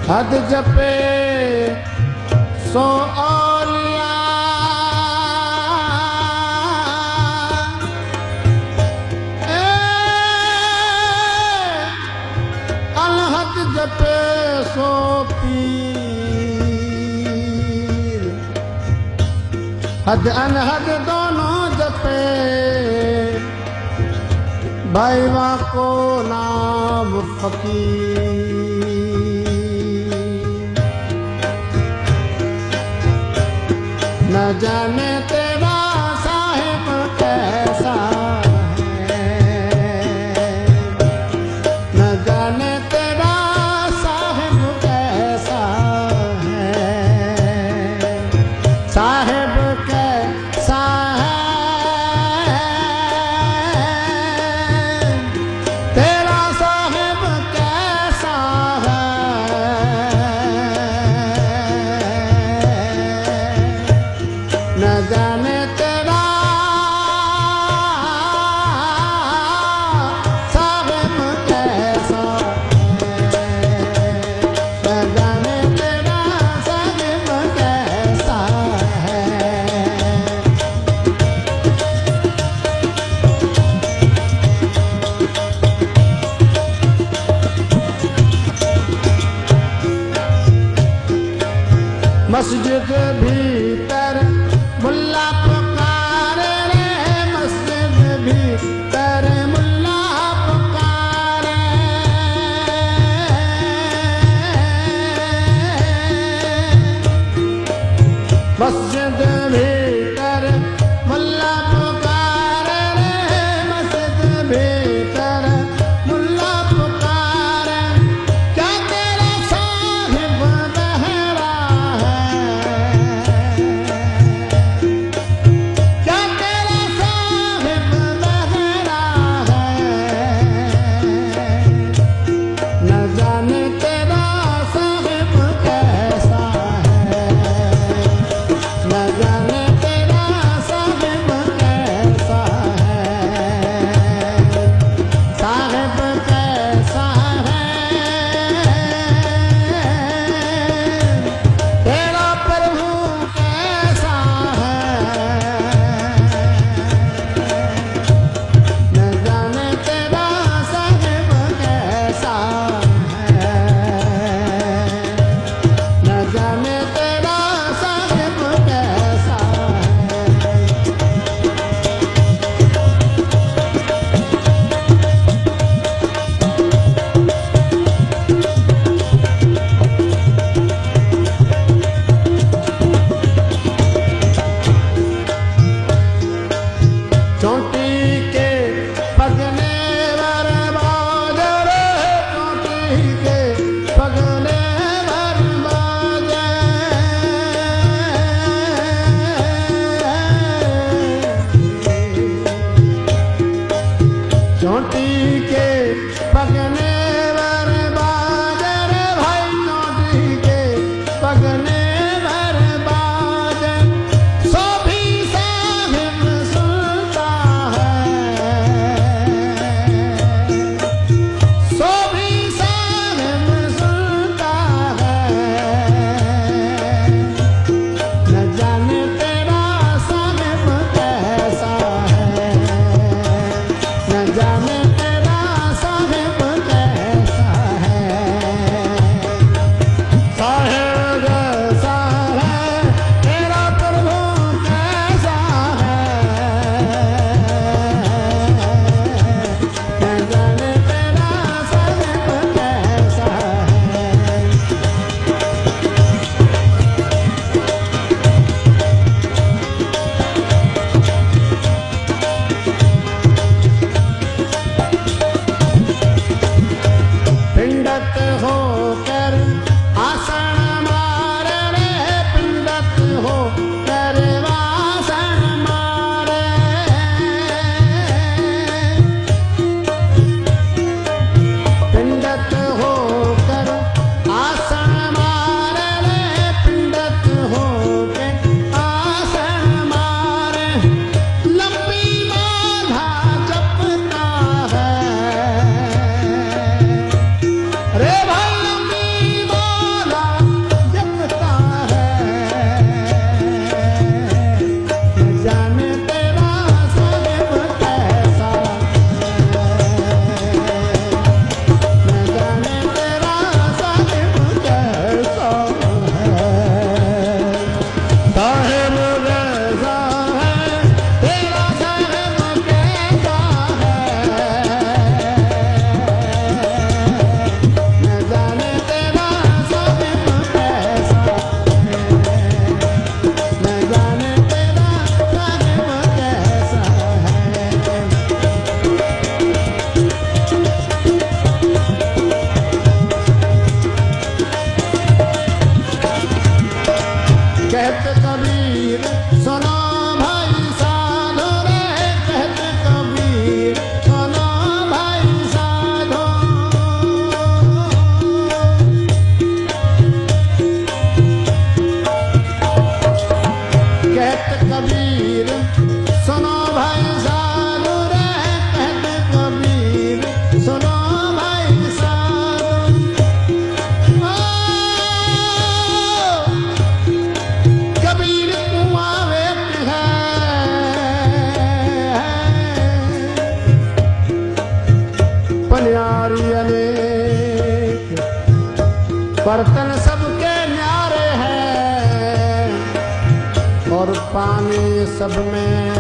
हद जपे सो औलिया अलहद जपे सो पीर हद अनहद दोनों जपे भाईवा को नाम फकीर न जाने तेरा साहिब कैसा है न जाने तेरा साहिब कैसा है साहिब कैसा है तेरा साहिब कैसा है न जाने तेरा साहिब कैसा है न जाने तेरा साहिब कैसा है मस्जिद भीतर मुल्ला पुकारे रे मस्जिद भीतर मुल्ला पुकारे मस्जिद भीतर मुल्ला पुकारे रे मस्जिद भीतर मुल्ला पुकारे क्या तेरा साहिब बहरा है क्या तेरा साहिब बहरा है न जाने तेरा साहिब कैसा है न जाने तेरा साहिब कैसा है साहिब कैसा है तेरा प्रभु कैसा है न जाने तेरा साहिब कैसा है न जाने तेरा साहिब कैसा है चोटी के पगने वर बाजर चोटी के पगने वर बाजर चोटी के पगने वर बाजर भाई चोटी के पगने वर बाजर सो भी साहिब सुनता बर्तन सबके न्यारे हैं और पानी सब में